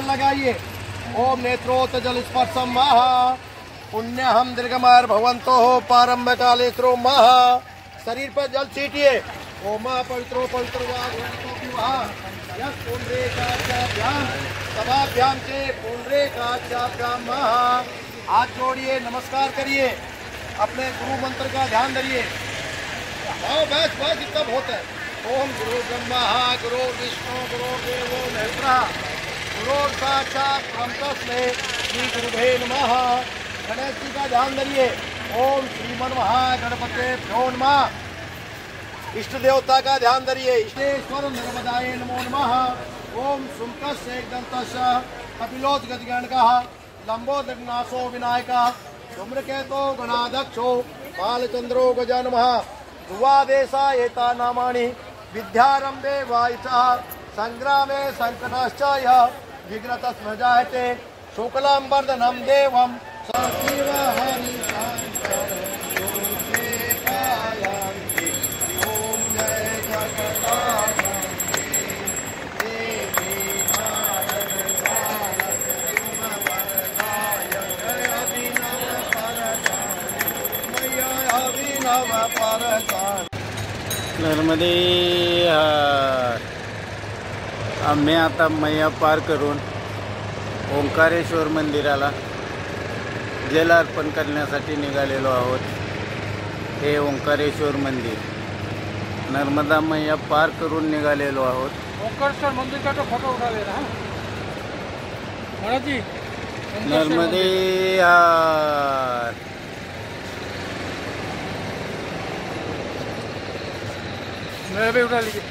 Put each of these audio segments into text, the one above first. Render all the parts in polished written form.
लगाइए। ओम नेत्रोत जल स्पर्शम महा पुण्यहम दीर्घमायर भवंतो हो पारंभ काले श्रो महा। शरीर पर जल छीटिए। ओम पवित्रो पवित्र सभाभ्याम के पुण्रेकाभ्याम महा। हाथ जोड़िए, नमस्कार करिए, अपने गुरु मंत्र का ध्यान धरिए। बस बस इतना बहुत है। ओम गुरु ब्रह्मा गुरु विष्णु गुरु देवो महेश्वरा गुरु साक्षात परम तस्मै श्री गुरुभे नमः। गणेश जी का ध्यान धरिए। ओम श्रीमन महागणपते भ्यो नमः। इष्ट देवता का ध्यान धरिए। इष्टेश्वर नर्मदाय नमो नमः। ओम सुमकस्य एकदंतस्य कपिलोच गजगणकः लंबोदरनाशो विनायकः धूम्रकेतो गणाध्यक्षो बालचंद्रो गजाननः। ध्रुवादेशा एता नामानि विद्यारंभे वायुचः संग्रामे संकटश्च यः विघ्नतः स्मृजायते शुक्लांबरधरं देवं सजीव नर्मदे आम्ही आता मैया पार करून ओंकारेश्वर मंदिराला जल अर्पण करण्यासाठी निघालेलो आहोत। हे ओंकारेश्वर मंदिर नर्मदा मैया पार करून निघालेलो आहोत। ओंकारेश्वर मंदिर का तो फोटो उठा ले रहा महाराज जी। नर्मदे मेरा भी उठा लीजिए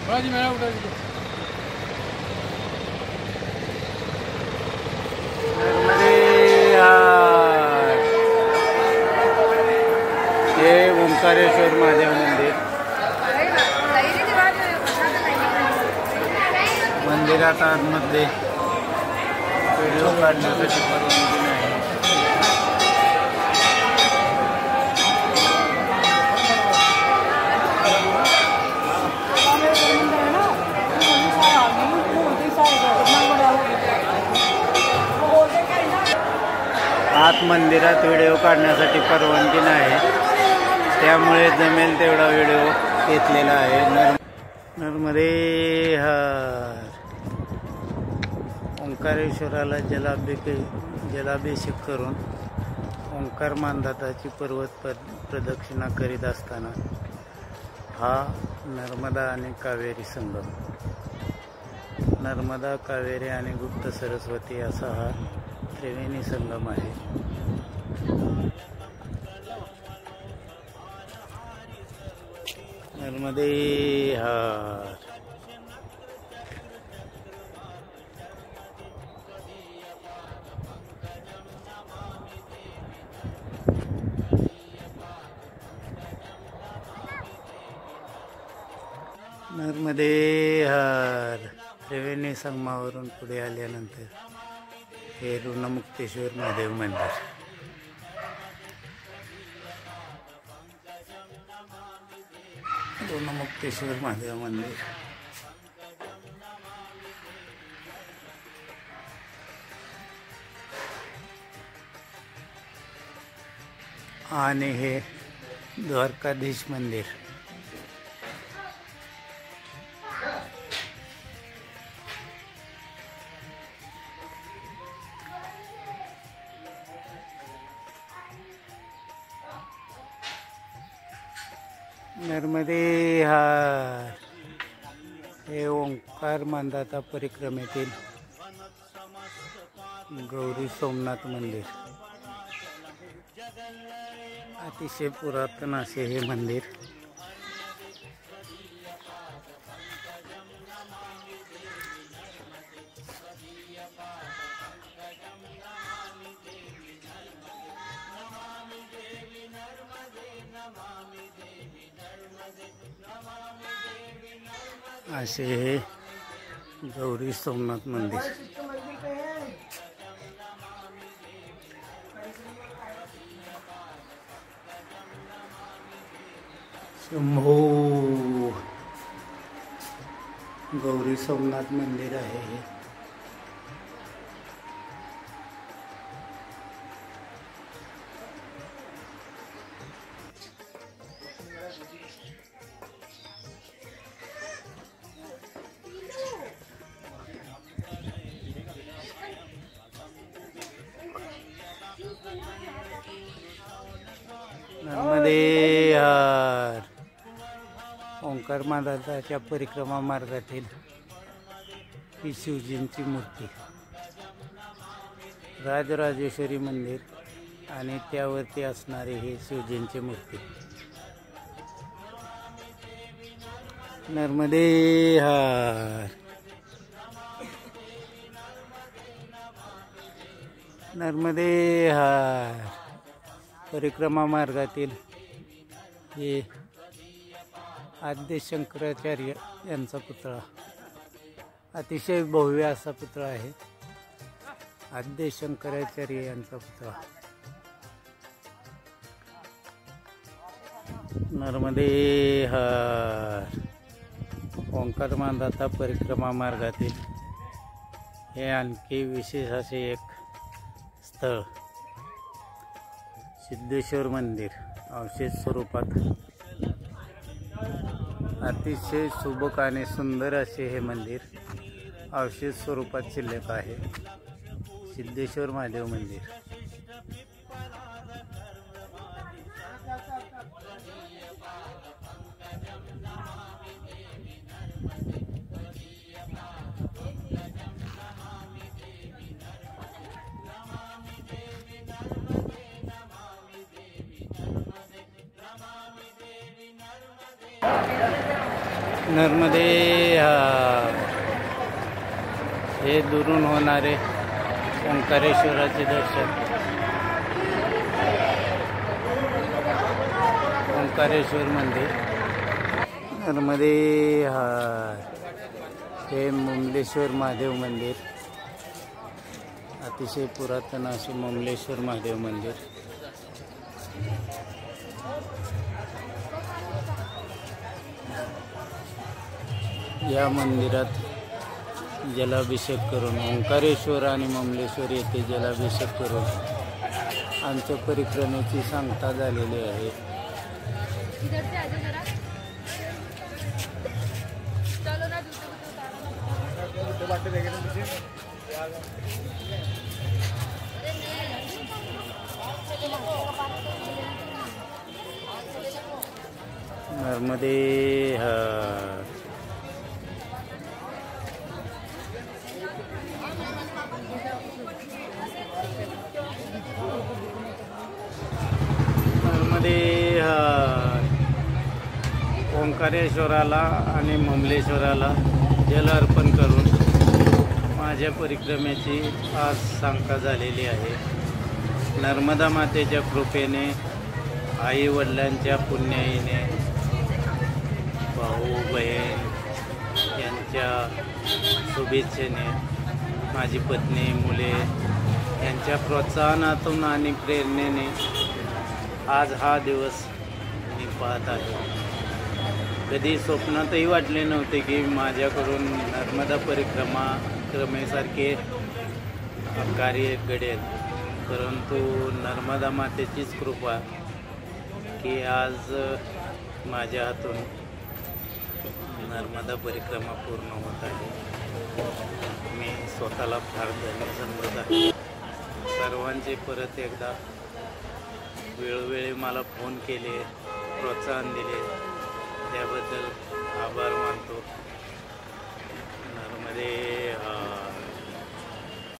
महाराज जी, मेरा उठा लीजिए। हे ओंकारेश्वर महादेव मंदिर। मंदिरात आतमध्ये व्हिडिओ काढण्यासाठी परवानगी नाही। आत मंदिरात व्हिडिओ काढण्यासाठी परवानगी नाही, त्यामुळे जमेल तेवढा व्हिडिओ घेतलेला आहे। नर्मदे हर। ओंकारेश्वराला जलाभिषेक करून ओंकार मानधाताची पर्वत प्रदक्षिणा करीत असताना हा नर्मदा आणि कावेरी संगम, नर्मदा कावेरी आणि गुप्त सरस्वती असा हा त्रिवेणी संगम आहे। नर्मदे हर। नर्मदे हर। त्रिवेणी संगमावरून पुढे आल्यानंतर हे ऋणमुक्तेश्वर महादेव मंदिर। ऋणमुक्तेश्वर महादेव मंदिर आणि हे द्वारकाधीश मंदिर। नर्मदे हर। हे ओंकार मानधाता परिक्रमेतील गौरी सोमनाथ मंदिर। अतिशय पुरातन असे हे मंदिर। असे हे गौरी सोमनाथ मंदिर। शंभो गौरी सोमनाथ मंदिर आहे हे। नर्मदे हर. ओंकार महाराजांच्या परिक्रमा मार्गातील ही शिवजींची मूर्ती, राजराजेश्वरी मंदिर आणि त्यावरती असणारी ही शिवजींची मूर्ती. नर्मदे हर. नर्मदे हर. परिक्रमा मार्गातील हे आद्य शंकराचार्य यांचा पुतळा, अतिशय भव्य असा पुतळा आहे. आद्य शंकराचार्य यांचा पुतळा. नर्मदे हर. ओंकार महाराजा परिक्रमा मार्गातील हे आणखी विशेष असे एक स्थळ, सिद्धेश्वर मंदिर अवशेष स्वरूपात. अतिशय सुबक आणि सुंदर असे हे मंदिर अवशेष स्वरूपात शिल्लक आहे. सिद्धेश्वर महादेव मंदिर. नर्मदे हर. हे दुरून होणारे ओंकारेश्वराचे दर्शन. ओंकारेश्वर मंदिर. नर्मदे हर. हे मुमलेश्वर महादेव मंदिर, अतिशय पुरातन असे मुमलेश्वर महादेव मंदिर. या मंदिरात जलाभिषेक करून ओंकारेश्वर आणि मुमलेश्वर येथे जलाभिषेक करून आमच्या परिक्रमेची सांगता झालेली आहे. नर्मदे हर. नर्मदे हर. ओंकारेश्वराला आणि मुमलेश्वराला जल अर्पण करून माझ्या परिक्रमेची आज सांगता झालेली आहे. नर्मदा मातेच्या कृपेने, आई वडिलांच्या पुण्याईने, भाऊ बहीण यांच्या शुभेच्छेने, माझी पत्नी, मुले यांच्या प्रोत्साहनातून आणि प्रेरणेने आज हा दिवस मी पाहत आहे. कधी स्वप्नातही वाटले नव्हते की माझ्याकडून नर्मदा परिक्रमेसारखे कार्य घडेल, परंतु नर्मदा मातेचीच कृपा की आज माझ्या हातून नर्मदा परिक्रमा पूर्ण होत आहे. मी स्वतःला फार धन्य समजत आहे. सर्वांचे परत एकदा वेळोवेळी मला फोन केले, प्रोत्साहन दिले, त्याबद्दल आभार मानतो.